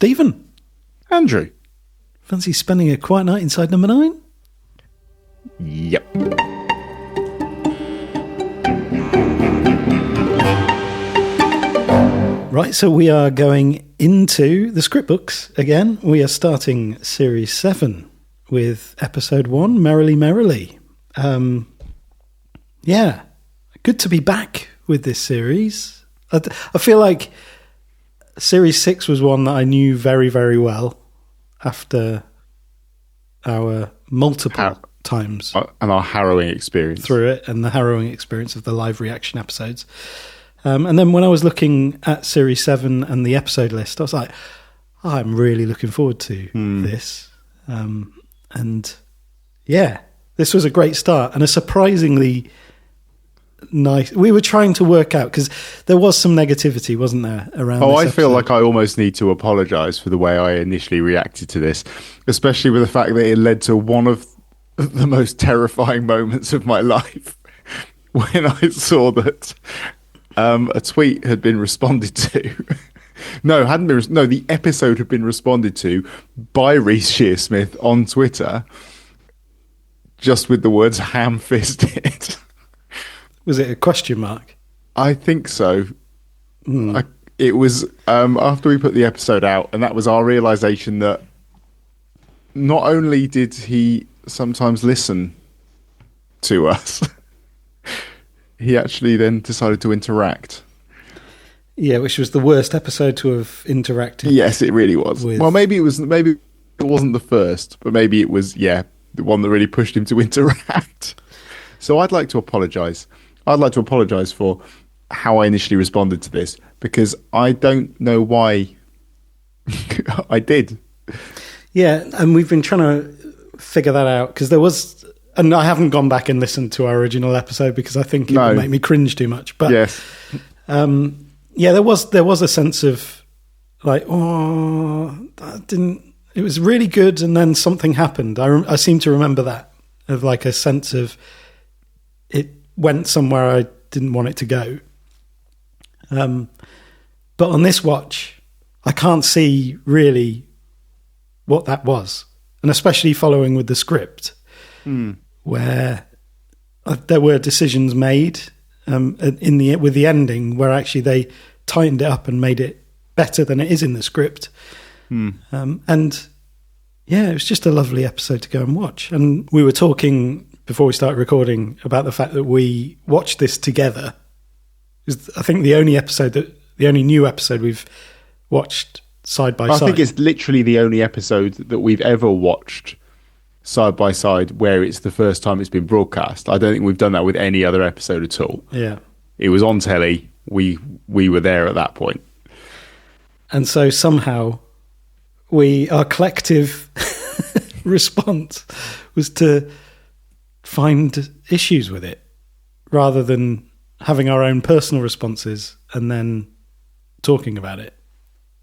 Stephen. Andrew. Fancy spending a quiet night inside number 9? Yep. Right, so we are going into the script books again. We are starting Series 7 with Episode 1, Merrily, Merrily. Yeah, good to be back with this series. I feel like Series 6 was one that I knew very, very well after our multiple times. And our harrowing experience. Through it, and the harrowing experience of the live reaction episodes. And then when I was looking at Series 7 and the episode list, I was like, I'm really looking forward to this. And yeah, this was a great start and a surprisingly nice... We were trying to work out, because there was some negativity, wasn't there, around this I feel episode? like I almost need to apologise for the way I initially reacted to this, especially with the fact that it led to one of the most terrifying moments of my life when I saw that... a tweet had been responded to. No, hadn't been. No, the episode had been responded to by Reece Shearsmith on Twitter, just with the words "ham-fisted." Was it a question mark? I think so. It was after we put the episode out, and that was our realization that not only did he sometimes listen to us. He actually then decided to interact. Yeah, which was the worst episode to have interacted. Yes, it really was. Well, maybe it wasn't the first, but maybe it was, the one that really pushed him to interact. So I'd like to apologise. I'd like to apologise for how I initially responded to this, because I don't know why I did. Yeah, and we've been trying to figure that out, because there was... And I haven't gone back and listened to our original episode because I think it would make me cringe too much. But yes. There was a sense of like, that didn't... It was really good, and then something happened. I seem to remember that, of like a sense of it went somewhere I didn't want it to go. But on this watch, I can't see really what that was, and especially following with the script. Where there were decisions made with the ending, where actually they tightened it up and made it better than it is in the script. And yeah, it was just a lovely episode to go and watch. And we were talking before we started recording about the fact that we watched this together. It's, I think, the only new episode we've watched side by side. I think it's literally the only episode that we've ever watched side by side where it's the first time it's been broadcast. I don't think we've done that with any other episode at all. Yeah. It was on telly. We were there at that point. And so somehow our collective response was to find issues with it rather than having our own personal responses and then talking about it,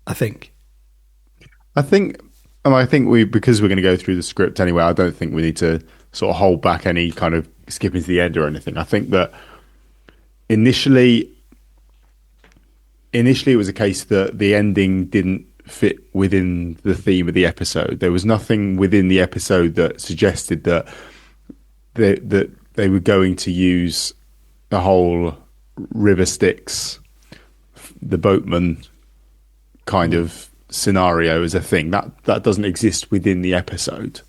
I think. And I think because we're going to go through the script anyway, I don't think we need to sort of hold back any kind of skipping to the end or anything. I think that initially it was a case that the ending didn't fit within the theme of the episode. There was nothing within the episode that suggested that they were going to use the whole River Styx, the boatman kind of scenario as a thing that doesn't exist within the episode,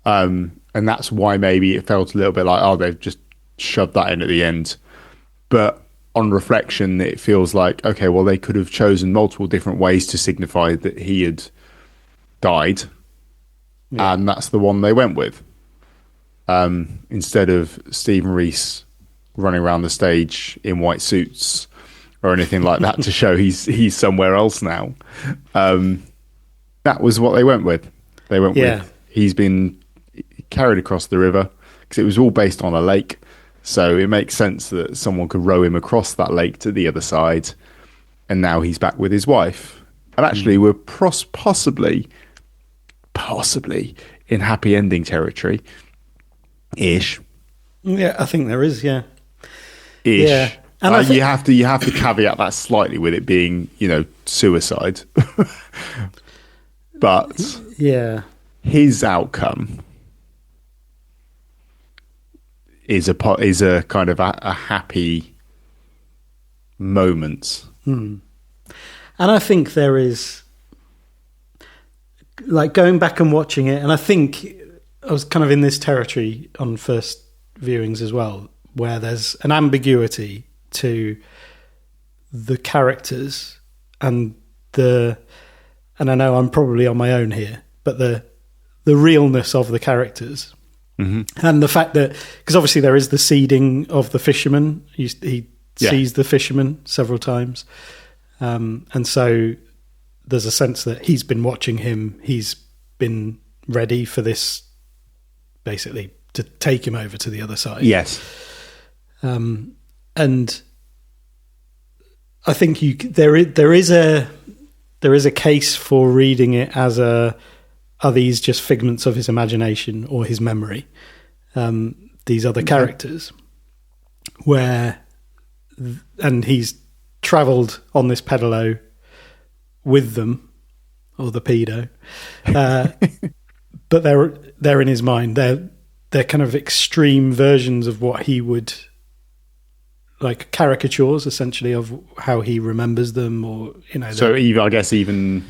and that's why maybe it felt a little bit like, they've just shoved that in at the end. But on reflection, it feels like, okay, well, they could have chosen multiple different ways to signify that he had died, and that's the one they went with, instead of Stephen Reece running around the stage in white suits or anything like that to show he's somewhere else now. That was what they went with. They went with he's been carried across the river, because it was all based on a lake. So it makes sense that someone could row him across that lake to the other side, and now he's back with his wife. And actually, we're possibly in happy ending territory, ish. Yeah, I think there is. Yeah, ish. Yeah. And you have to caveat that slightly with it being, suicide. But yeah, his outcome is a kind of a happy moment. And I think there is, like, going back and watching it, and I think I was kind of in this territory on first viewings as well, where there's an ambiguity to the characters and I know I'm probably on my own here, but the realness of the characters. And the fact that, because obviously there is the seeding of the fisherman, he sees the fisherman several times, and so there's a sense that he's been watching him, he's been ready for this, basically to take him over to the other side. Yes. And I think there is a case for reading it as are these just figments of his imagination or his memory? These other characters, and he's travelled on this pedalo with them, or the pedo, but they're in his mind. They're kind of extreme versions of what he would, like, caricatures essentially of how he remembers them, or So even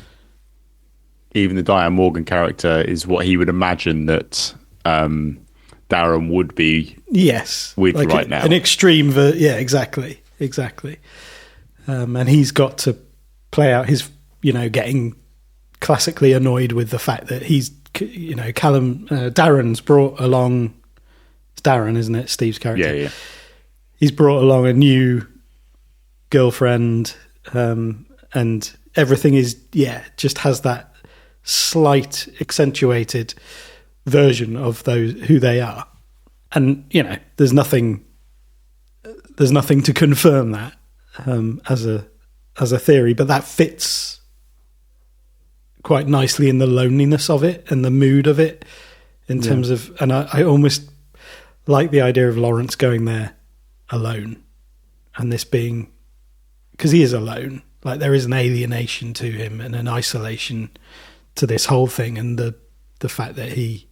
the Diane Morgan character is what he would imagine that Darren would be. Yes, with like right now, an extreme. Exactly. And he's got to play out his, getting classically annoyed with the fact that he's, Darren's brought along. It's Darren, isn't it? Steve's character. Yeah. He's brought along a new girlfriend, and everything is, just has that slight accentuated version of who they are. And, there's nothing to confirm that as a theory, but that fits quite nicely in the loneliness of it and the mood of it in terms of, and I almost like the idea of Lawrence going there alone, and this being, because he is alone, like there is an alienation to him and an isolation to this whole thing, and the fact that he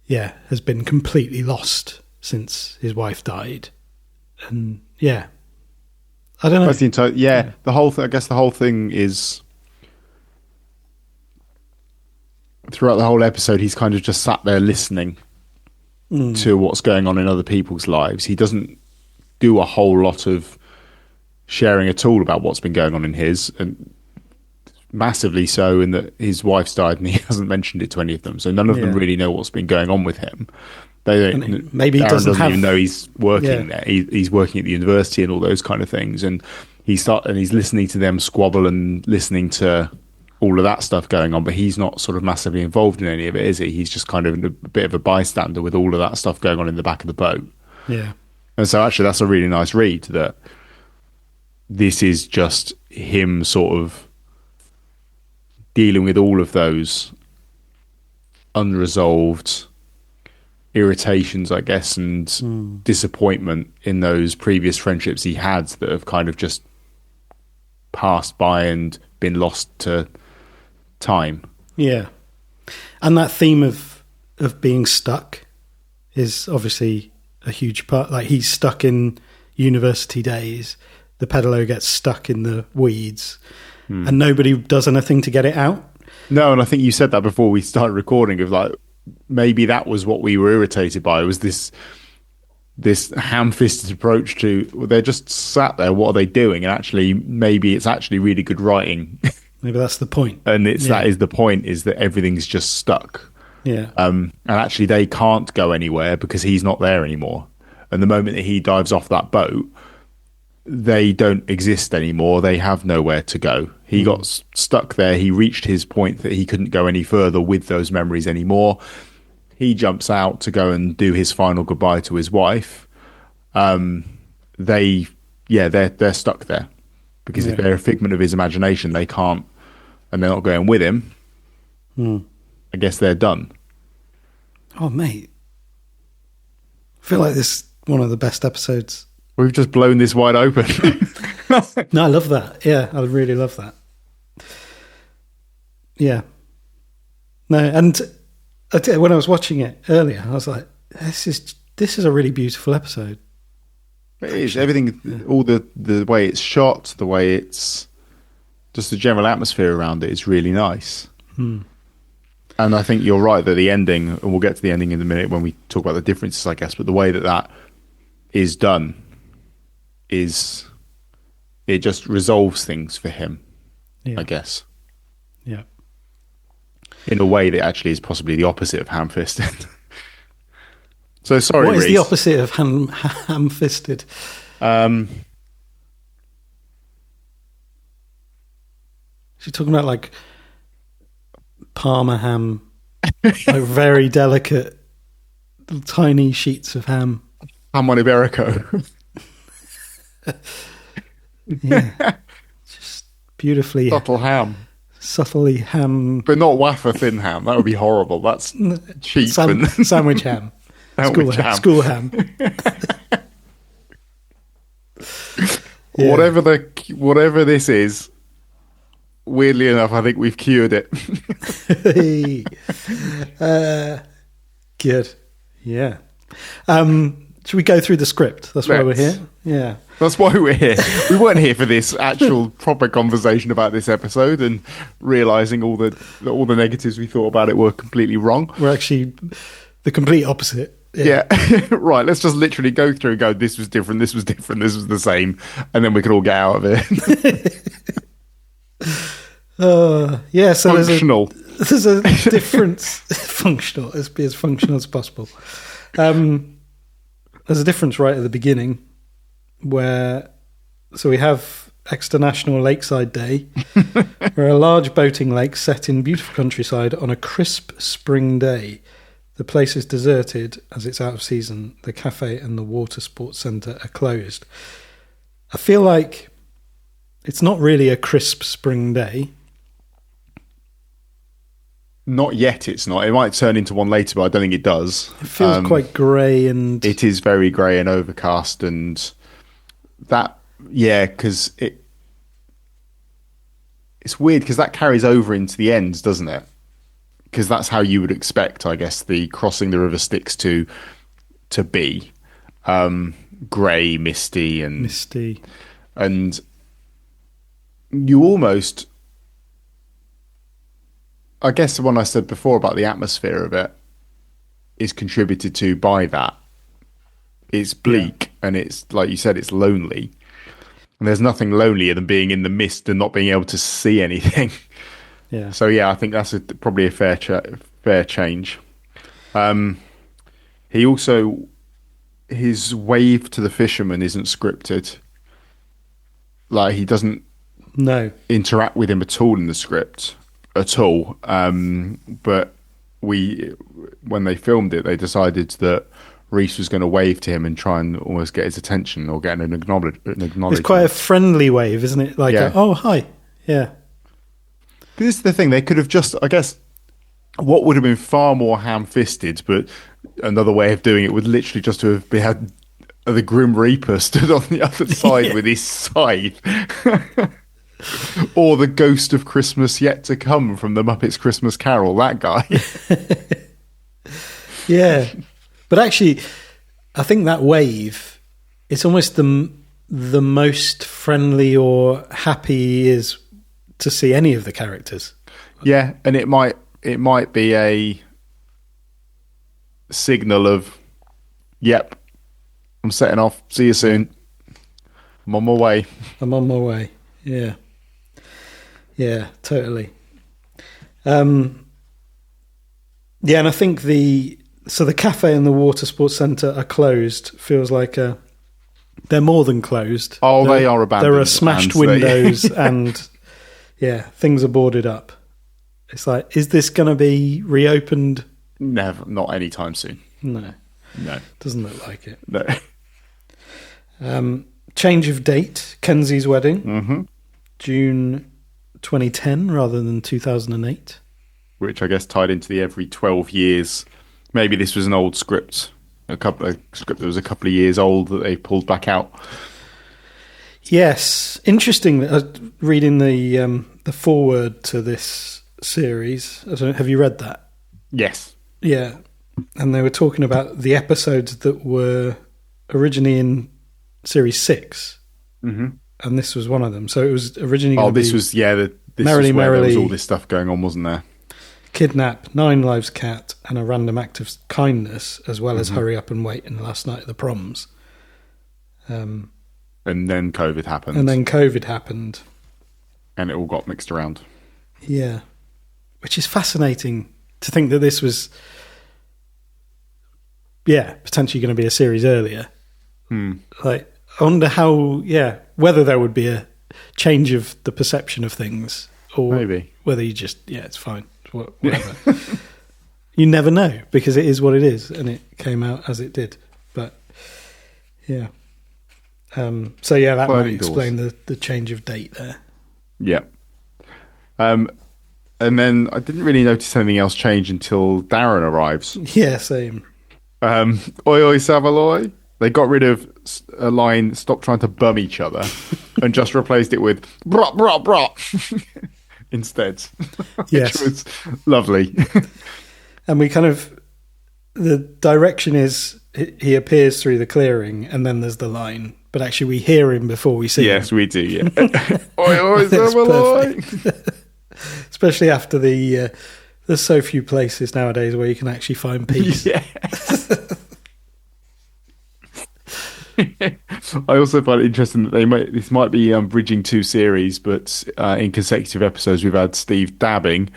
has been completely lost since his wife died. And I don't know. That's the entire, the whole thing, I guess the whole thing is, throughout the whole episode, he's kind of just sat there listening to what's going on in other people's lives. He doesn't do a whole lot of sharing at all about what's been going on in his, and massively so in that his wife's died and he hasn't mentioned it to any of them. So none of them really know what's been going on with him. They don't. Maybe he doesn't even know he's working there. He's working at the university and all those kind of things. And he's listening to them squabble and listening to all of that stuff going on. But he's not sort of massively involved in any of it, is he? He's just kind of a bit of a bystander with all of that stuff going on in the back of the boat. Yeah. And so actually, that's a really nice read, that this is just him sort of dealing with all of those unresolved irritations, I guess, and disappointment in those previous friendships he had that have kind of just passed by and been lost to time. Yeah. And that theme of being stuck is obviously a huge part. Like, he's stuck in university days. The pedalo gets stuck in the weeds and nobody does anything to get it out. No, and I think you said that before we started recording, of like, maybe that was what we were irritated by, was this ham-fisted approach to, well, they're just sat there, what are they doing? And actually, maybe it's actually really good writing. Maybe that's the point. And that is the point, is that everything's just stuck. Yeah. And actually they can't go anywhere because he's not there anymore. And the moment that he dives off that boat, they don't exist anymore. They have nowhere to go. He got stuck there. He reached his point that he couldn't go any further with those memories anymore. He jumps out to go and do his final goodbye to his wife. They're stuck there because if they're a figment of his imagination, they can't, and they're not going with him. I guess they're done. Oh, mate. I feel like this is one of the best episodes. We've just blown this wide open. No, I love that. Yeah, I really love that. Yeah. No, and when I was watching it earlier, I was like, this is a really beautiful episode. It is. Everything, all the way it's shot, the way it's just the general atmosphere around it is really nice. And I think you're right that the ending, and we'll get to the ending in a minute when we talk about the differences, I guess, but the way that is done it just resolves things for him, I guess. Yeah. In a way that actually is possibly the opposite of ham-fisted. So sorry, what is Reece. the opposite of ham-fisted? She's talking about like Parma ham, like very delicate, tiny sheets of ham. Ham on Iberico. Yeah, just beautifully subtly ham, but not wafer thin ham. That would be horrible. That's cheap. Sandwich ham. School ham. Yeah. Whatever this is, weirdly enough, I think we've cured it. Good. Yeah. Should we go through the script? That's why we're here. Yeah. That's why we're here. We weren't here for this actual proper conversation about this episode and realising all the negatives we thought about it were completely wrong. We're actually the complete opposite. Yeah. Right, let's just literally go through and go, this was different, this was different, this was the same, and then we can all get out of it. Yeah, so functional. There's a difference. Functional, be as functional as possible. There's a difference right at the beginning so we have Extra-National Lakeside Day, where a large boating lake set in beautiful countryside on a crisp spring day. The place is deserted as it's out of season. The cafe and the water sports centre are closed. I feel like it's not really a crisp spring day. Not yet, it's not. It might turn into one later, but I don't think it does. It feels quite grey and... It is very grey and overcast, and that... Yeah, because it's weird, because that carries over into the ends, doesn't it? Because that's how you would expect, I guess, the crossing the river Styx to be. Grey, misty. And you almost... I guess the one I said before about the atmosphere of it is contributed to by that. It's bleak, and it's, like you said, it's lonely. And there's nothing lonelier than being in the mist and not being able to see anything. Yeah. So yeah, I think that's probably a fair change. He also, his wave to the fisherman isn't scripted. Like, he doesn't interact with him at all in the script. At all. But when they filmed it, they decided that Reece was going to wave to him and try and almost get his attention or get an acknowledgement. It's quite a friendly wave, isn't it? Like, oh, hi. Yeah. This is the thing. They could have just, I guess, what would have been far more ham-fisted, but another way of doing it would literally just to have had the Grim Reaper stood on the other side with his scythe. Or the Ghost of Christmas Yet to Come from the Muppets Christmas Carol, that guy. Yeah. But actually, I think that wave, it's almost the most friendly or happy he is to see any of the characters. Yeah, and it might be a signal of, yep, I'm setting off, see you soon. I'm on my way. Yeah. Yeah, totally. Yeah, and I think the cafe and the water sports centre are closed. Feels like they're more than closed. Oh, they are abandoned. There are smashed windows and things are boarded up. It's like, is this going to be reopened? Never, not anytime soon. No, doesn't look like it. No. Change of date. Kenzie's wedding, June 2010 rather than 2008. Which I guess tied into the every 12 years. Maybe this was an old script, a script that was a couple of years old that they pulled back out. Yes, interesting. Reading the foreword to this series. I don't know, have you read that? Yes. Yeah. And they were talking about the episodes that were originally in series 6. Mm-hmm. And this was one of them. So it was originally going to be... this was, this Merrily, was where Merrily, there was all this stuff going on, wasn't there? Kidnap, 9 Lives Cat, and A Random Act of Kindness, as well as Hurry Up and Wait and Last Night at the Proms. And then COVID happened. And it all got mixed around. Yeah. Which is fascinating to think that this was, potentially going to be a series earlier. Like, I wonder how, whether there would be a change of the perception of things, or maybe whether you just, it's fine, whatever. You never know, because it is what it is, and it came out as it did. But, yeah. That might explain the change of date there. Yeah. And then I didn't really notice anything else change until Darren arrives. Yeah, same. Oi, oi, Savaloy. They got rid of a line, stop trying to bum each other, and just replaced it with brop, brop, brop instead. Yes. Which was lovely. And we the direction is he appears through the clearing and then there's the line. But actually we hear him before we see him. Yes, we do, yeah. Oi, oi, Savaloy. Especially after there's so few places nowadays where you can actually find peace. Yeah. I also find it interesting that this might be bridging 2 series, but in consecutive episodes we've had Steve dabbing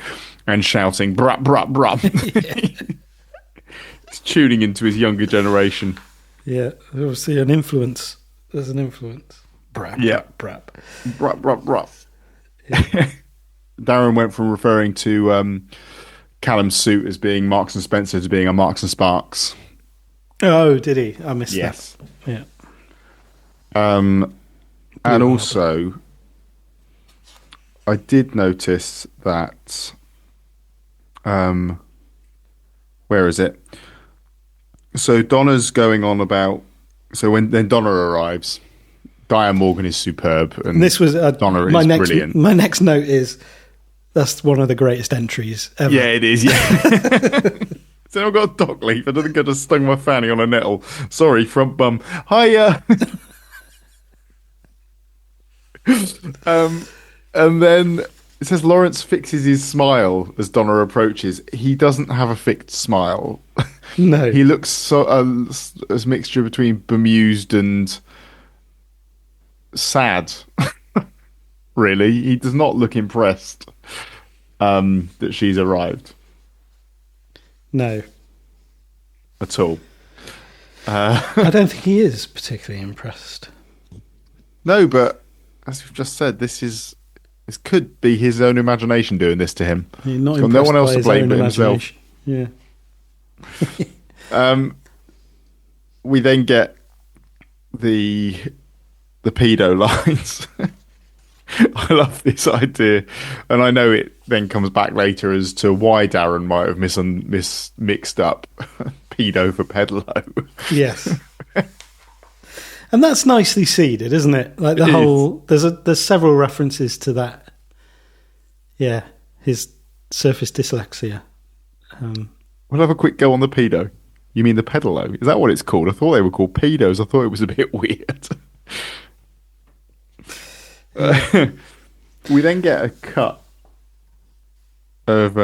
and shouting "brap brap brap." It's tuning into his younger generation. Yeah, obviously an influence. There's an influence. Brap, brap, brap, brap, brap. Yeah. Darren went from referring to Callum's suit as being Marks and Spencer to being a Marks and Sparks. Oh, did he? I missed that. Yeah. And also, I did notice that. Where is it? So Donna's going on about. So when Donna arrives, Diane Morgan is superb, and this was Donna is brilliant. My next note is that's one of the greatest entries ever. Yeah, it is. Yeah. So I've got a dog leaf. I don't think I just stung my fanny on a nettle. Sorry, front bum. Hiya. And then it says Lawrence fixes his smile as Donna approaches. He doesn't have a fixed smile. No. He looks so as mixture between bemused and sad. Really, he does not look impressed that she's arrived. No. At all. I don't think he is particularly impressed. No, but as we've just said, this could be his own imagination doing this to him. He's not got no one else to blame but himself. Yeah. We then get the pedo lines. I love this idea, and I know it then comes back later as to why Darren might have mixed up pedo for pedalo. Yes. And that's nicely seeded, isn't it? Like the whole there's several references to that. Yeah, his surface dyslexia. We'll have a quick go on the pedo. You mean the pedalo? Is that what it's called? I thought they were called pedos. I thought it was a bit weird. We then get a cut of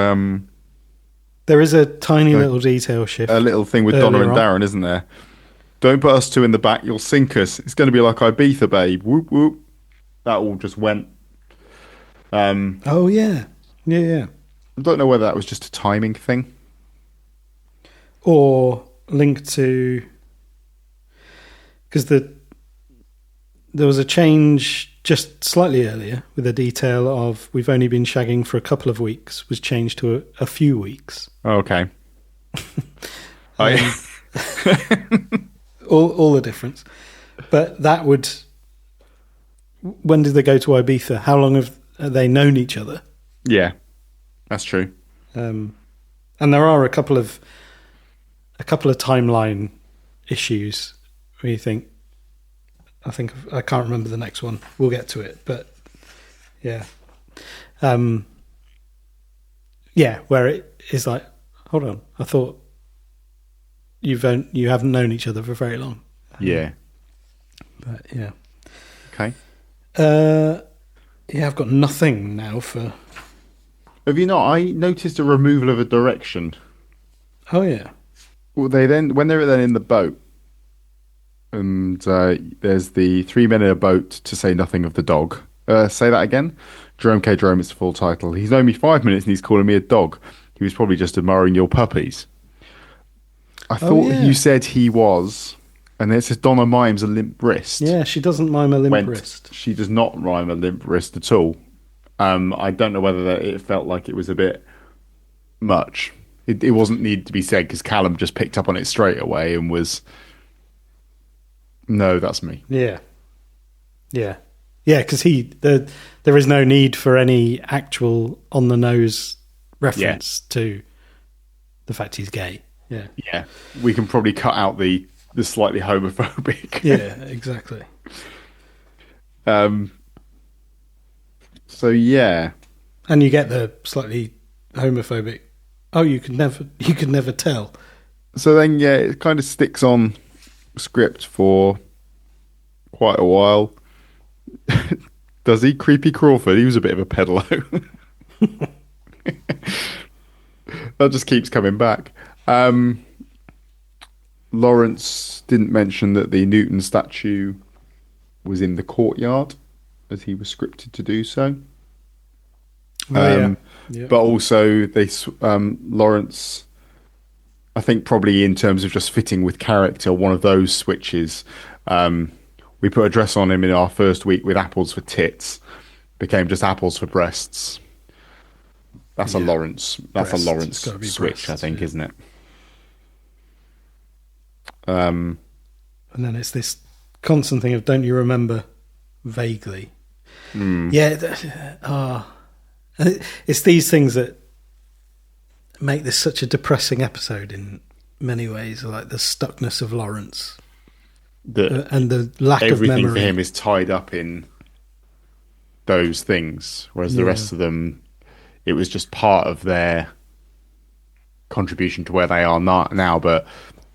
there is a tiny little detail shift. A little thing with Donna and Darren, isn't there? Don't put us 2 in the back, you'll sink us. It's going to be like Ibiza, babe. Whoop, whoop. That all just went. Oh, yeah. Yeah. I don't know whether that was just a timing thing. Or linked to... Because there was a change just slightly earlier with a detail of we've only been shagging for a couple of weeks was changed to a few weeks. Oh, okay. All the difference. But that would... When did they go to Ibiza? How long have they known each other? Yeah, that's true. And there are a couple of timeline issues where you think, I can't remember the next one. We'll get to it, but yeah. Yeah, where it is like, hold on, I thought you haven't known each other for very long. Yeah. But yeah. Okay. Yeah, I've got nothing now for. Have you not? I noticed a removal of a direction. Oh yeah. Well, when they were then in the boat, and there's the 3 men in a boat to say nothing of the dog. Say that again. Jerome K. Jerome, it's the full title. He's known me 5 minutes and he's calling me a dog. He was probably just admiring your puppies. I thought you said he was, and then it says Donna mimes a limp wrist. Yeah, she doesn't mime a limp wrist. She does not mime a limp wrist at all. I don't know whether it felt like it was a bit much. It wasn't need to be said because Callum just picked up on it straight away and was, no, that's me. Yeah. Yeah. Yeah, because there is no need for any actual on-the-nose reference to the fact he's gay. Yeah. Yeah. We can probably cut out the slightly homophobic. Yeah, exactly. So, yeah. And you get the slightly homophobic, oh, you could never tell. So then, yeah, it kind of sticks on script for quite a while. Does he? Creepy Crawford, he was a bit of a peddalo. That just keeps coming back. Lawrence didn't mention that the Newton statue was in the courtyard, as he was scripted to do so. Yeah. But also, Lawrence, I think probably in terms of just fitting with character, one of those switches. We put a dress on him in our first week with apples for tits, became just apples for breasts. That's a Lawrence. That's breasts. A Lawrence switch, breasts, I think, isn't it? And then it's this constant thing of, don't you remember vaguely? Yeah. It's these things that make this such a depressing episode in many ways, like the stuckness of Lawrence. And the lack of memory. Everything for him is tied up in those things, whereas the rest of them, it was just part of their contribution to where they are now. But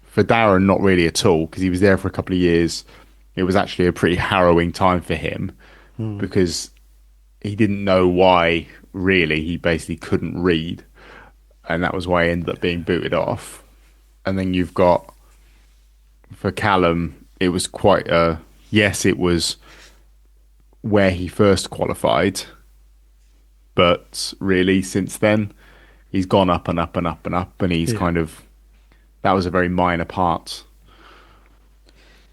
for Darren, not really at all, because he was there for a couple of years. It was actually a pretty harrowing time for him because he didn't know why, really. He basically couldn't read, and that was why he ended up being booted off. And then you've got, for Callum, it was quite it was where he first qualified, but really since then he's gone up and up and up and up, and he's kind of, that was a very minor part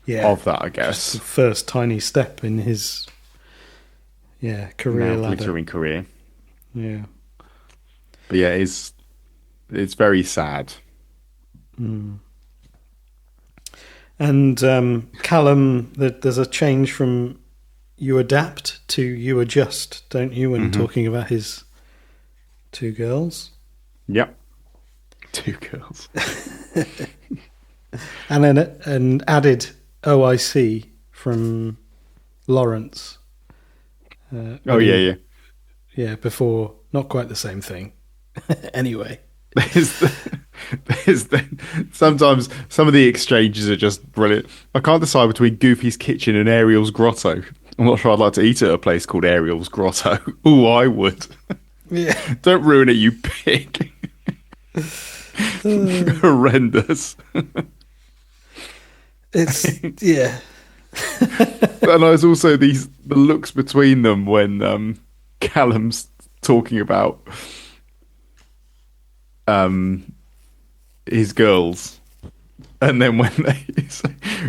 of that, I guess. Just the first tiny step in his career ladder. Glittering career. Yeah. But yeah, it's very sad. And Callum, there's a change from you adapt to you adjust, don't you, when talking about his two girls? Yep. Two girls. And then an added OIC from Lawrence. Yeah. Yeah, before, not quite the same thing. Anyway. Sometimes some of the exchanges are just brilliant. I can't decide between Goofy's kitchen and Ariel's grotto. I'm not sure I'd like to eat at a place called Ariel's grotto. Ooh, I would. Yeah. Don't ruin it, you pig. Horrendous. It's yeah. And there's also the looks between them when Callum's talking about his girls, and then when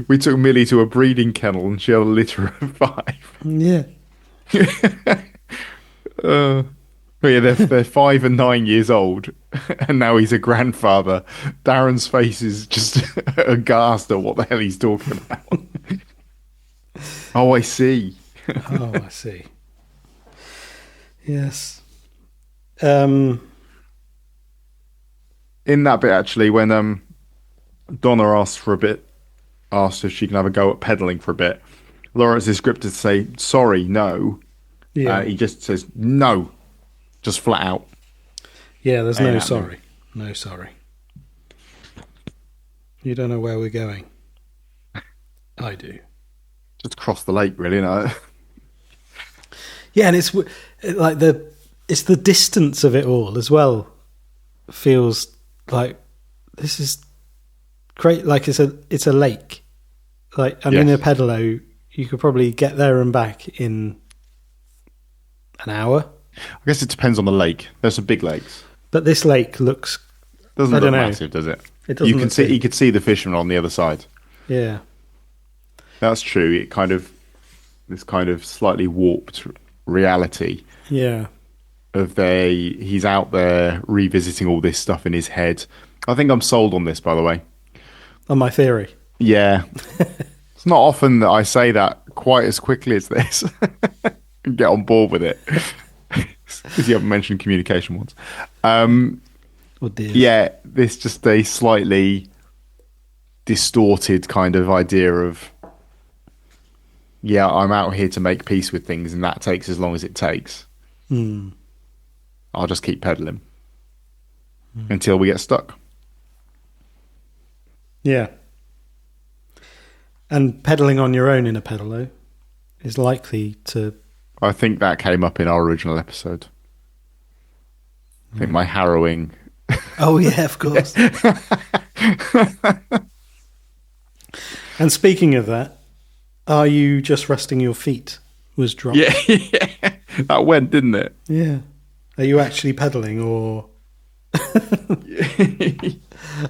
we took Millie to a breeding kennel and she had a litter of 5. Yeah. They're 5 and 9 years old, and now he's a grandfather. Darren's face is just aghast at what the hell he's talking about. Oh, I see. I see. Yes. In that bit, actually, when Donna asked if she can have a go at peddling for a bit, Lawrence is scripted to say, sorry, no. Yeah. He just says, no. Just flat out. Yeah, there's no happening. sorry. No sorry. You don't know where we're going. I do. Just across the lake, really, no? Yeah, and it's like it's the distance of it all as well. Feels like this is great. Like it's a lake. Like I'm in a pedalo. You could probably get there and back in an hour. I guess it depends on the lake. There's some big lakes, but this lake looks doesn't look massive, does it? It doesn't. You could see the fishermen on the other side. Yeah, that's true. It kind of this kind of slightly warped reality. Yeah, of he's out there revisiting all this stuff in his head. I think I'm sold on this, by the way. On my theory. Yeah. It's not often that I say that quite as quickly as this. And get on board with it. Because you haven't mentioned communication once. Oh dear. Yeah, this just a slightly distorted kind of idea of, yeah, I'm out here to make peace with things, and that takes as long as it takes. I'll just keep pedaling until we get stuck. Yeah. And pedaling on your own in a pedalo is likely to... I think that came up in our original episode. I think my harrowing... Oh, yeah, of course. And speaking of that, are you just resting your feet was dropped? Yeah. That went, didn't it? Yeah. Are you actually pedaling or...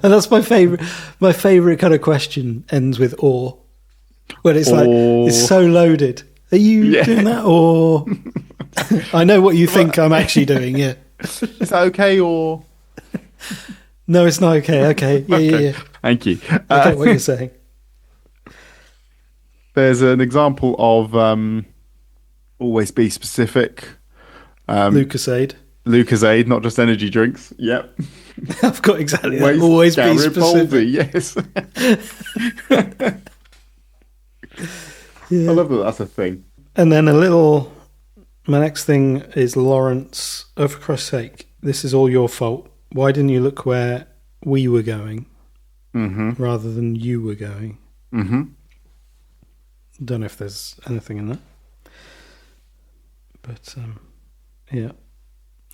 And that's my favorite. My favorite kind of question ends with "or," when it's like it's so loaded. Are you doing that, or I know what you think I'm actually doing? Yeah, is that okay, or no? It's not okay. Okay, yeah. Thank you. I get what you're saying. There's an example of always be specific. Lucasade, not just energy drinks. Yep. I've got exactly that. Always be specific. Yes. Yeah. I love that that's a thing. And then my next thing is Lawrence. Oh, for Christ's sake, this is all your fault. Why didn't you look where we were going rather than you were going? Don't know if there's anything in that. But, yeah.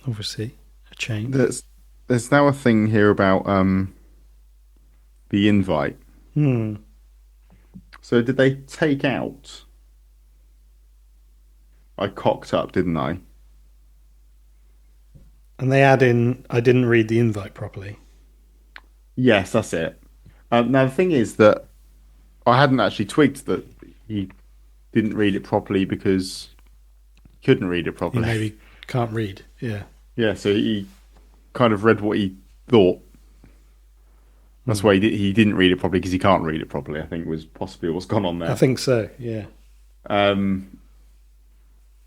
Obviously, a change. There's now a thing here about the invite. So did they take out? I cocked up, didn't I? And they add in, I didn't read the invite properly. Yes, that's it. Now the thing is that I hadn't actually twigged that he didn't read it properly because he couldn't read it properly. He maybe can't read, yeah. Yeah, so he kind of read what he thought. That's why he didn't read it properly, because he can't read it properly, I think was possibly what's gone on there. I think so, yeah.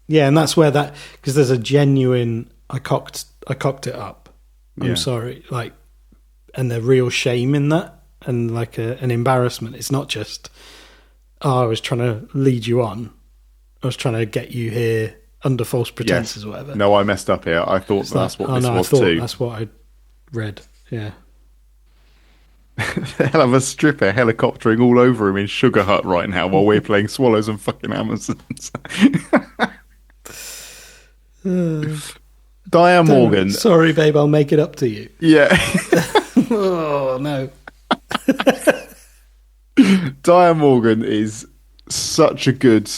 Yeah, and that's where that... Because there's a genuine... I cocked it up. I'm sorry. Like, and the real shame in that, and like an embarrassment. It's not just, I was trying to lead you on. I was trying to get you here under false pretenses or whatever. No, I messed up here. I thought that's what this was too. That's what I read. Yeah. Hell of a stripper helicoptering all over him in Sugar Hut right now while we're playing Swallows and fucking Amazons. Diane Morgan. Sorry, babe, I'll make it up to you. Yeah. Oh, no. Diane Morgan is such a good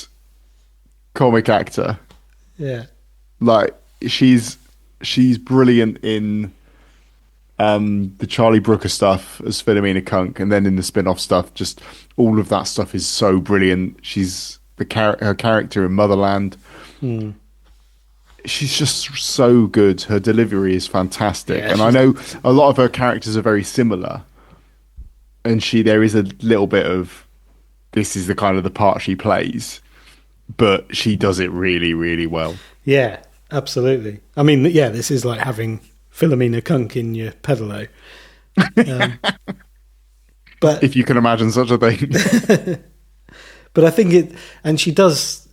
comic actor. Yeah. Like, she's brilliant in the Charlie Brooker stuff as Philomena Kunk, and then in the spin-off stuff, just all of that stuff is so brilliant. She's her character in Motherland. She's just so good. Her delivery is fantastic. Yeah, and I know a lot of her characters are very similar. And there is a little bit of, this is the kind of the part she plays, but she does it really, really well. Yeah, absolutely. I mean, yeah, this is like having Philomena Kunk in your pedalo. But if you can imagine such a thing. But I think and she does,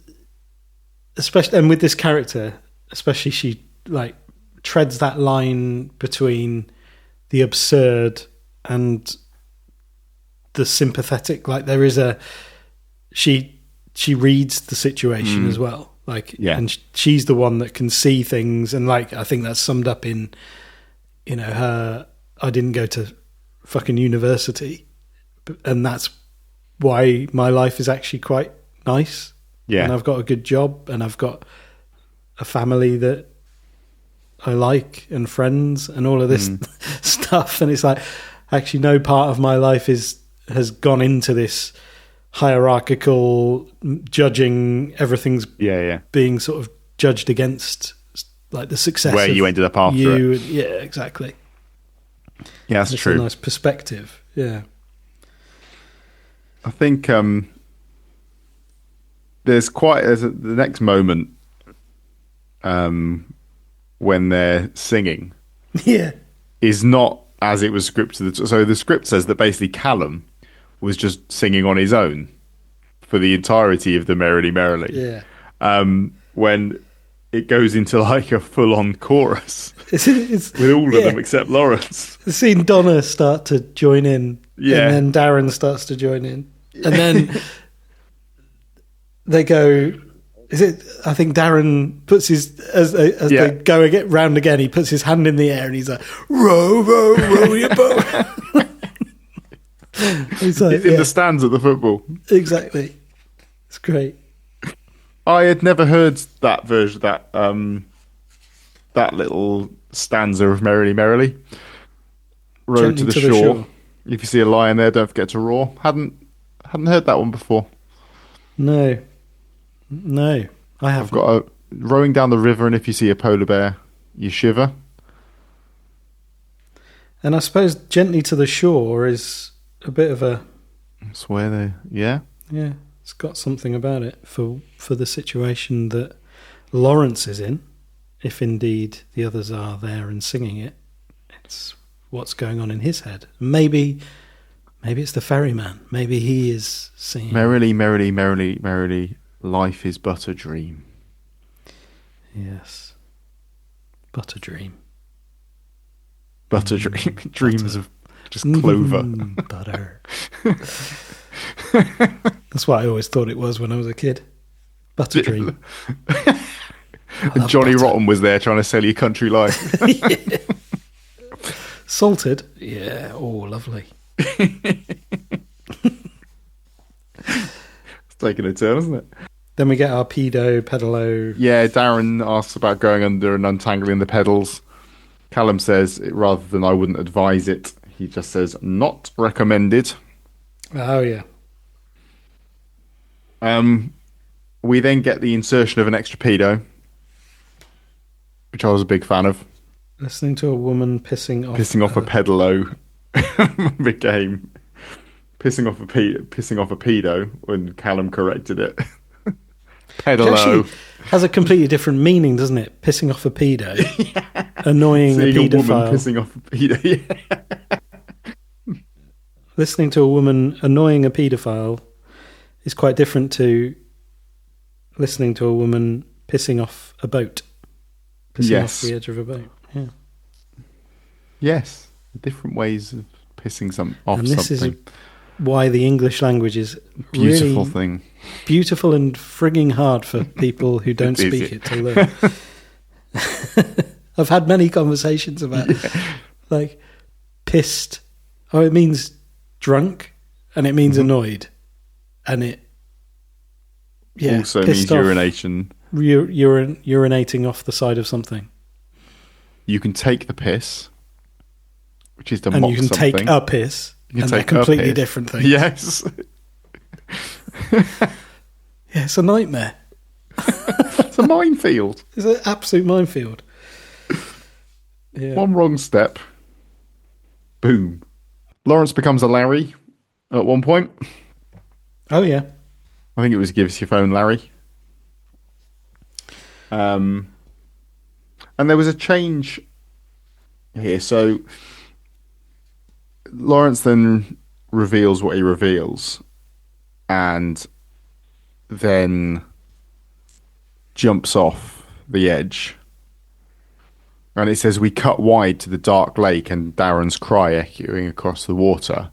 especially, and with this character, especially, she like treads that line between the absurd and the sympathetic. Like there is she reads the situation as well. Like, and she's the one that can see things. And like, I think that's summed up in, her, I didn't go to fucking university, and that's why my life is actually quite nice. Yeah. And I've got a good job, and I've got a family that I like, and friends, and all of this stuff. And it's like, actually no part of my life has gone into this hierarchical judging, everything's being sort of judged against, like the success where you ended up after you. it. Yeah, exactly. Yeah, that's true. A nice perspective. Yeah. I think there's the next moment when they're singing is not as it was scripted. So the script says that basically Callum was just singing on his own for the entirety of the Merrily, Merrily. Yeah. When it goes into like a full-on chorus with all of them except Lawrence. I've seen Donna start to join in, and then Darren starts to join in, and then they go. I think Darren puts his as they go round again. He puts his hand in the air and he's like, "Row, row, row your boat." He's like, in the stands at the football. Exactly. It's great. I had never heard that version, that little stanza of Merrily, Merrily. Row to the shore. If you see a lion there, don't forget to roar. Hadn't heard that one before. No, I haven't. I've got a rowing down the river, and if you see a polar bear, you shiver. And I suppose gently to the shore is a bit of a. That's where they, yeah, it's got something about it for the situation that Lawrence is in. If indeed the others are there and singing it, it's what's going on in his head. Maybe it's the ferryman. Maybe he is singing. Merrily, merrily, merrily, merrily. Life is but a dream. Yes. But a dream. But a dream. Dreams of just clover. Butter. That's what I always thought it was when I was a kid. But a dream. And Johnny Rotten was there trying to sell you country life. Yeah. Salted? Yeah. Oh, lovely. It's taking a turn, isn't it? Then we get our pedalo. Yeah, Darren asks about going under and untangling the pedals. Callum says, rather than I wouldn't advise it, he just says, not recommended. Oh, yeah. We then get the insertion of an extra pedo, which I was a big fan of. Listening to a woman pissing off a pedalo became pissing off a pedo when Callum corrected it. Pedalo has a completely different meaning, doesn't it? Pissing off a pedo, annoying Seeing a paedophile. A woman pissing off a pedo. Yeah. Listening to a woman annoying a paedophile is quite different to listening to a woman pissing off a boat, pissing off the edge of a boat. Yeah. Yes, different ways of pissing off and this something. Is why the English language is beautiful really thing. Beautiful and frigging hard for people who don't speak it to learn. I've had many conversations about like pissed. Oh, it means drunk, and it means annoyed, and it also means urination. Urinating off the side of something. You can take the piss, which is to and mock you can something. take a piss. And they're completely different things. Yes. Yeah, it's a nightmare. It's a minefield. It's an absolute minefield. Yeah. One wrong step. Boom. Lawrence becomes a Larry at one point. Oh, yeah. I think it was Give Us Your Phone, Larry. And there was a change here. So Lawrence then reveals what he reveals and then jumps off the edge. And it says, we cut wide to the dark lake and Darren's cry echoing across the water.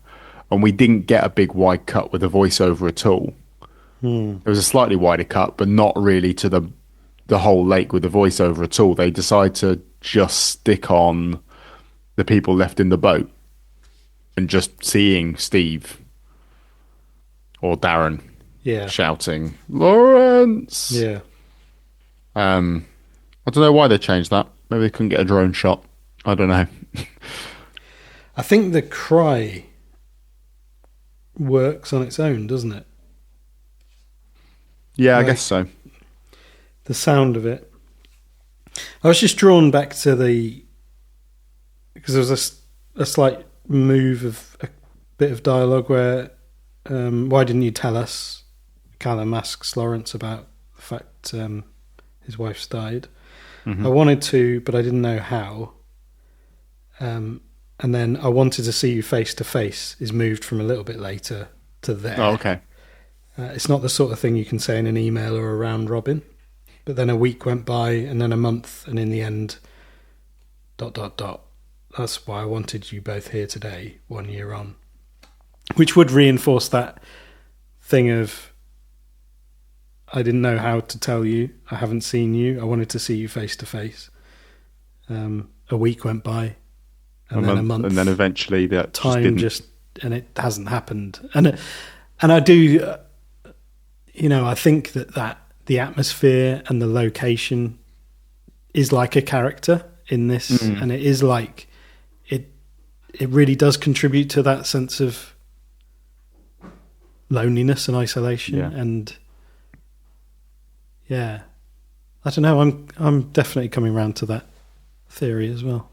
And we didn't get a big wide cut with a voiceover at all. There was a slightly wider cut, but not really to the whole lake with the voiceover at all. They decide to just stick on the people left in the boat and just seeing Steve or Darren shouting, Lawrence! Yeah. I don't know why they changed that. Maybe they couldn't get a drone shot. I don't know. I think the cry works on its own, doesn't it? Yeah, I guess so. The sound of it. I was just drawn back to because there was a slight move of a bit of dialogue where, why didn't you tell us? Callum asks Lawrence about the fact his wife's died. I wanted to, but I didn't know how. And then I wanted to see you face to face is moved from a little bit later to there. Oh, okay. It's not the sort of thing you can say in an email or a round robin. But then a week went by, and then a month, and in the end, ... That's why I wanted you both here today, 1 year on. Which would reinforce that thing of, I didn't know how to tell you, I haven't seen you, I wanted to see you face to face. A week went by, and then a month. And then eventually that time and it hasn't happened. And I do, I think that the atmosphere and the location is like a character in this, and it is like it really does contribute to that sense of loneliness and isolation. And I don't know, I'm definitely coming around to that theory as well.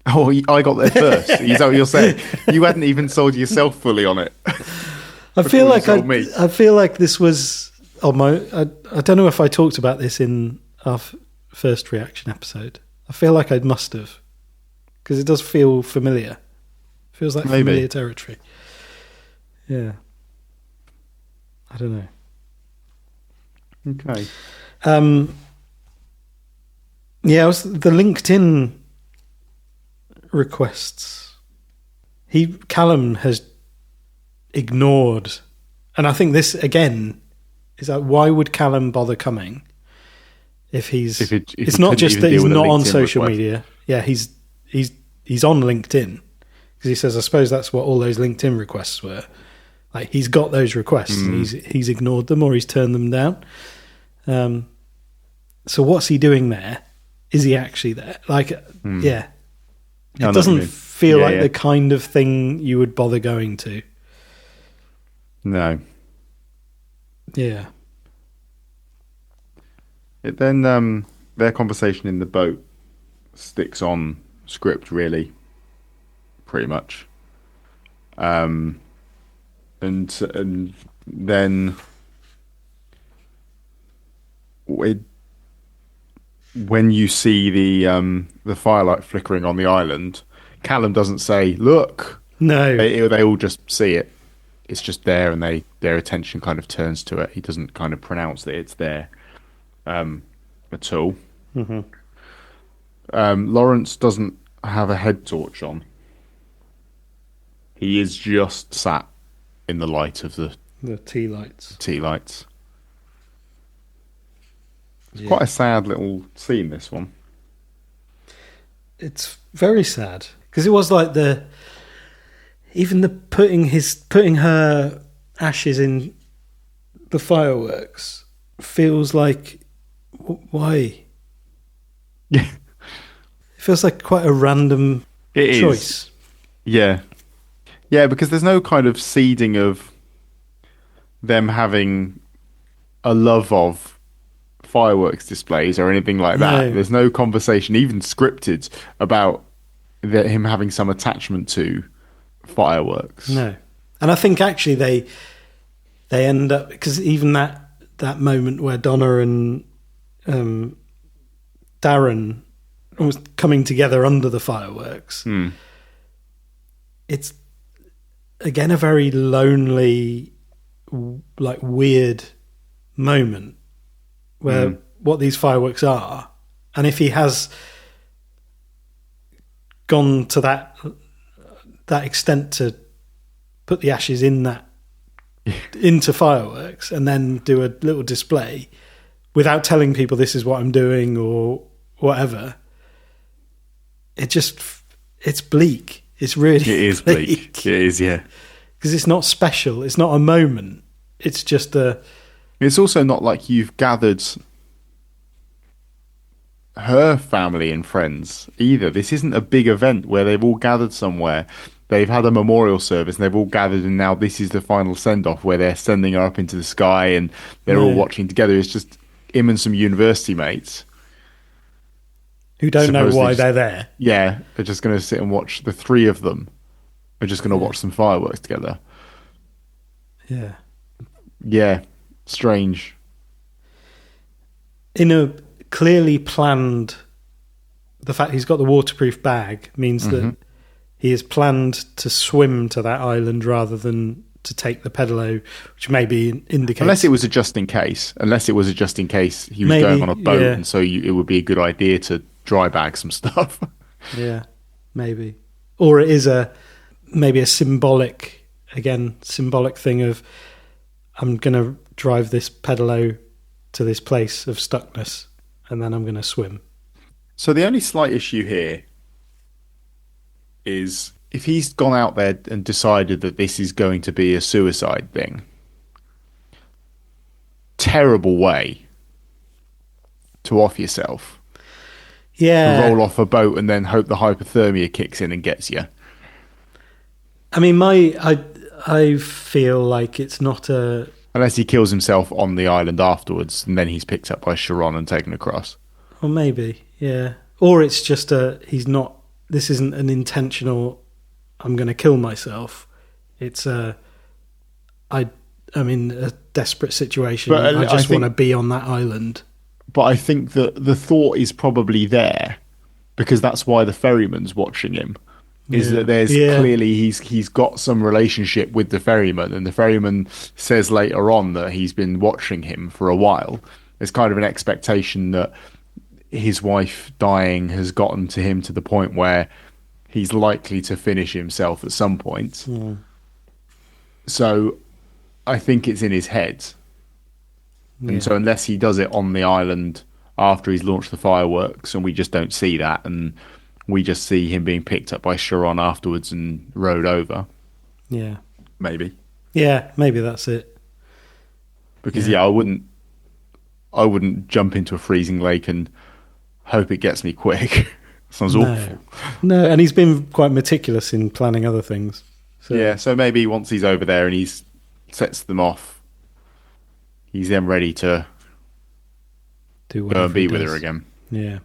Oh, I got there first. Is that what you're saying? You hadn't even sold yourself fully on it. I feel like this was on my. I don't know if I talked about this in our first reaction episode. I feel like I must have, because it does feel familiar. Feels like familiar territory. Yeah. I don't know. Okay. Yeah, it was the LinkedIn requests. Callum has ignored, and I think this again is like, why would Callum bother coming if it's not just that he's not on social media. Yeah, he's on LinkedIn, because he says, I suppose that's what all those LinkedIn requests were. Like, he's got those requests and he's ignored them or he's turned them down. So what's he doing there? Is he actually there? Like, it doesn't feel like the kind of thing you would bother going to. No. Yeah. Then their conversation in the boat sticks on script, really, pretty much. And then when you see the firelight flickering on the island, Callum doesn't say, "Look." No, they all just see it. It's just there, and their attention kind of turns to it. He doesn't kind of pronounce that it's there at all. Lawrence doesn't have a head torch on. He is just sat in the light of the tea lights. It's quite a sad little scene, this one. It's very sad, because it was like even the putting her ashes in the fireworks feels like, why? Yeah, it feels like quite a random choice. Yeah, because there's no kind of seeding of them having a love of fireworks displays or anything like that. No. There's no conversation, even scripted, about him having some attachment to fireworks. No. And I think actually they end up, because even that moment where Donna and Darren was coming together under the fireworks, it's again a very lonely, like, weird moment where what these fireworks are, and if he has gone to that extent to put the ashes in that into fireworks and then do a little display without telling people this is what I'm doing or whatever, it's bleak. It's really it is bleak. It is, yeah, because it's not special. It's not a moment. It's just It's also not like you've gathered her family and friends either. This isn't a big event where they've all gathered somewhere. They've had a memorial service and they've all gathered, and now this is the final send-off where they're sending her up into the sky and they're all watching together. It's just him and some university mates who don't know why they're there. Yeah, they're just going to sit and watch. The three of them are just going to watch some fireworks together. Yeah. Yeah, strange. In a clearly planned, the fact he's got the waterproof bag means that he has planned to swim to that island rather than to take the pedalo, which maybe indicates... Unless it was a just in case. Unless it was a just in case he was going on a boat, and so it would be a good idea to dry bag some stuff. Yeah, maybe. Or it is maybe a symbolic thing of, I'm going to drive this pedalo to this place of stuckness and then I'm going to swim. So the only slight issue here is if he's gone out there and decided that this is going to be a suicide thing, terrible way to off yourself. Yeah. To roll off a boat and then hope the hypothermia kicks in and gets you. I mean, I feel like it's not a... Unless he kills himself on the island afterwards and then he's picked up by Sharon and taken across. Or maybe, yeah. Or it's just this isn't an intentional, I'm going to kill myself. It's I'm in a desperate situation. But I just want to be on that island. But I think that the thought is probably there because that's why the ferryman's watching him. Is that there's clearly he's got some relationship with the ferryman, and the ferryman says later on that he's been watching him for a while. There's kind of an expectation that his wife dying has gotten to him to the point where he's likely to finish himself at some point. Yeah. So I think it's in his head. And so unless he does it on the island after he's launched the fireworks and we just don't see that, and we just see him being picked up by Sharon afterwards and rowed over. Yeah. Maybe. Yeah, maybe that's it. Because I wouldn't jump into a freezing lake and hope it gets me quick. Sounds awful. No, and he's been quite meticulous in planning other things. So. Yeah, so maybe once he's over there and he sets them off, he's then ready to go and be with her again. Yeah.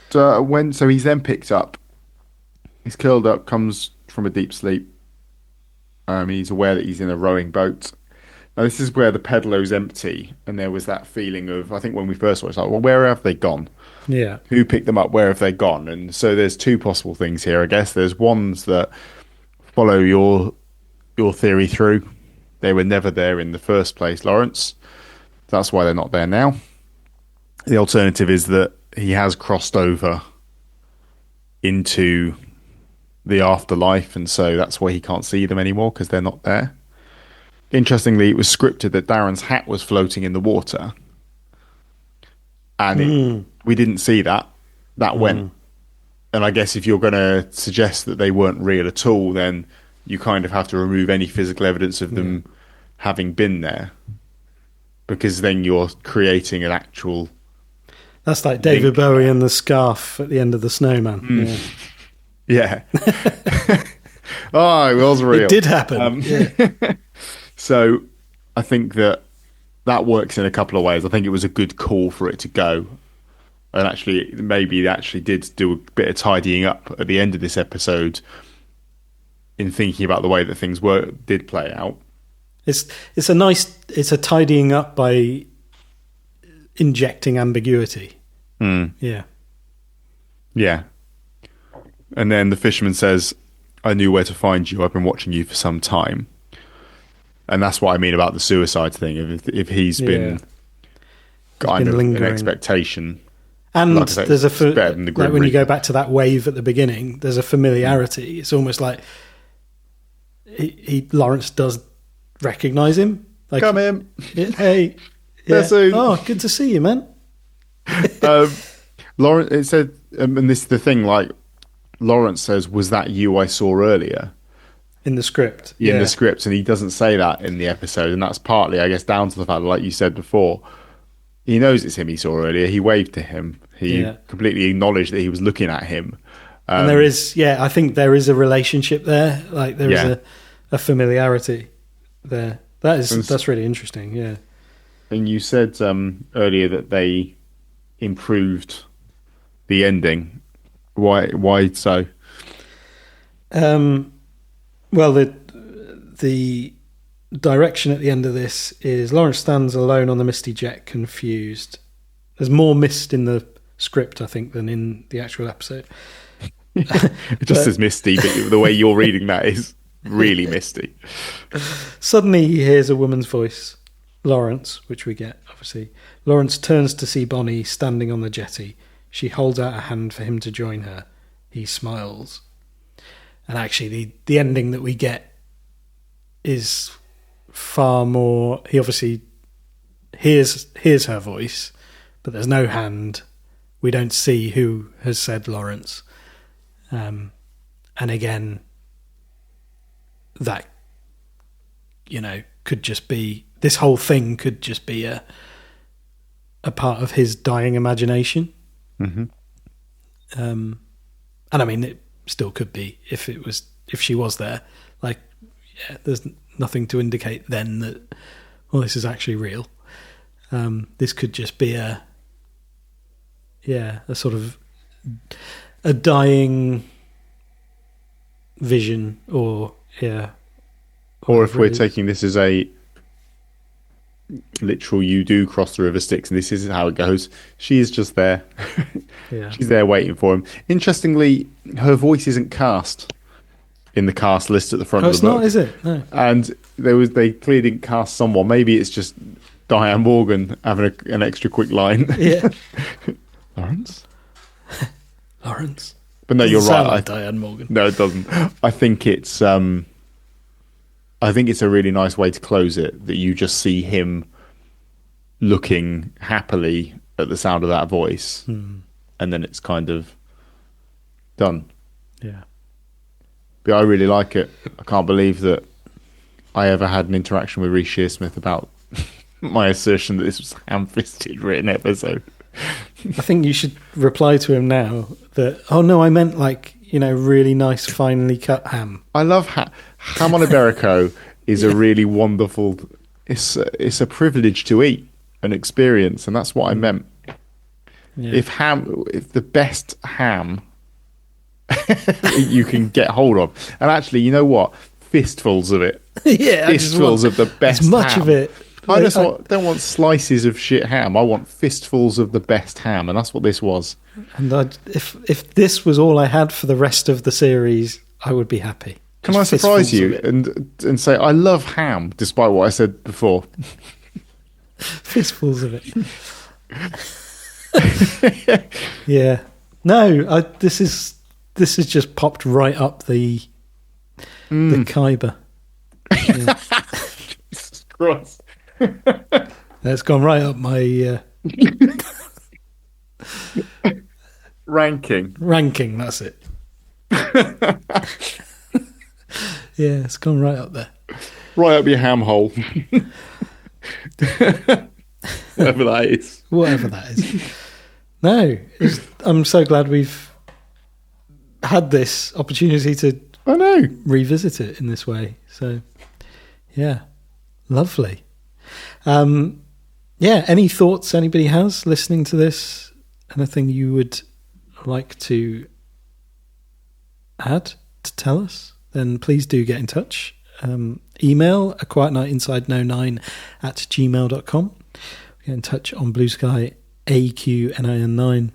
So he's then picked up, he's curled up, comes from a deep sleep. He's aware that he's in a rowing boat. Now this is where the pedalo's empty, and there was that feeling of, I think when we first saw it, it's like, well, where have they gone? Yeah. Who picked them up? Where have they gone? And so there's two possible things here, I guess. There's ones that follow your theory through. They were never there in the first place, Lawrence. That's why they're not there now. The alternative is that he has crossed over into the afterlife, and so that's why he can't see them anymore, because they're not there. Interestingly, it was scripted that Darren's hat was floating in the water, and we didn't see that. That went. And I guess if you're going to suggest that they weren't real at all, then you kind of have to remove any physical evidence of them having been there, because then you're creating an actual... That's like David Bowie and the scarf at the end of The Snowman. Yeah. Oh, it was real. It did happen. So I think that works in a couple of ways. I think it was a good call for it to go. And actually, maybe it actually did do a bit of tidying up at the end of this episode in thinking about the way that things did play out. It's a tidying up by injecting ambiguity. Yeah. And then the fisherman says, I knew where to find you. I've been watching you for some time. And that's what I mean about the suicide thing. If he's been kind of an expectation. And like I say, there's it's better than the like Grim when you Reaper. go back to that wave at the beginning, there's a familiarity. It's almost like Lawrence does recognise him. Like, Come in. Hey. Yeah. Soon. Oh, good to see you, man. Lawrence, it said, and this is the thing, like, Lawrence says, "Was that you I saw earlier?" In the script. In the script, and he doesn't say that in the episode, and that's partly, I guess, down to the fact that, like you said before, he knows it's him he saw earlier. He waved to him. He completely acknowledged that he was looking at him. And there is, I think there is a relationship there. Like there is a familiarity there. That's really interesting. Yeah. And you said earlier that they improved the ending. Why so? Well, the direction at the end of this is Lawrence stands alone on the misty jet, confused. There's more mist in the script, I think, than in the actual episode. It just says misty, but the way you're reading that is really misty. Suddenly he hears a woman's voice, Lawrence, which we get, obviously. Lawrence turns to see Bonnie standing on the jetty. She holds out a hand for him to join her. He smiles. And actually, the ending that we get is far more... He obviously hears her voice, but there's no hand. We don't see who has said Lawrence. And again, that, could just be... This whole thing could just be a part of his dying imagination. Mm-hmm. And I mean, it still could be if she was there. Like, there's nothing to indicate then that, well, this is actually real. This could just be a sort of a dying vision, or if we're taking this as a literal, you do cross the river Styx and this is how it goes. She is just there. She's there waiting for him. Interestingly, her voice isn't cast in the cast list at the front of the book. It's not, is it? No. And they clearly didn't cast someone. Maybe it's just Diane Morgan having an extra quick line. Yeah. Lawrence. But no, you're right. Like Diane Morgan. No, it doesn't. I think it's a really nice way to close it, that you just see him looking happily at the sound of that voice, and then it's kind of done. Yeah. But I really like it. I can't believe that I ever had an interaction with Reece Shearsmith about my assertion that this was a ham-fisted written episode. I think you should reply to him now that, oh no, I meant like, really nice, finely cut ham. I love ham on Iberico is a really wonderful, it's a privilege to eat, an experience, and that's what I meant. Yeah. If the best ham you can get hold of, and actually, you know what? Fistfuls of it. Fistfuls of the best as much ham. of it. I don't want slices of shit ham. I want fistfuls of the best ham, and that's what this was. And if this was all I had for the rest of the series, I would be happy. Can I surprise you and say I love ham, despite what I said before? Fistfuls of it. Yeah. No, this has just popped right up the Khyber. Yeah. Jesus Christ. That's gone right up my ranking, that's it. Yeah, it's gone right up there, right up your ham hole. Whatever that is. No, I'm so glad we've had this opportunity to revisit it in this way. So yeah, lovely. Any thoughts anybody has listening to this? Anything you would like to add to tell us? Then please do get in touch. Email aquietnightinsideKnow9@gmail.com. Get in touch on Blue Sky AQNIN9.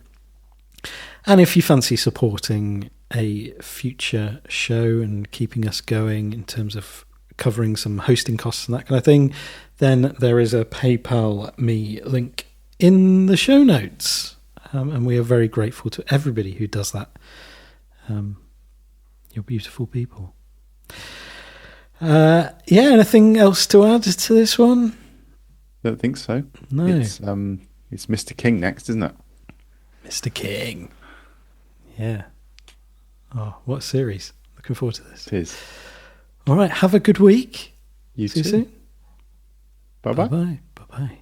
And if you fancy supporting a future show and keeping us going in terms of covering some hosting costs and that kind of thing, then there is a PayPal me link in the show notes. and we are very grateful to everybody who does that. You're beautiful people. Anything else to add to this one? Don't think so. No. It's Mr. King next, isn't it? Mr. King. Yeah. Oh, what a series. Looking forward to this. It is. All right, have a good week. You See too. you soon. Bye-bye. Bye-bye. Bye-bye.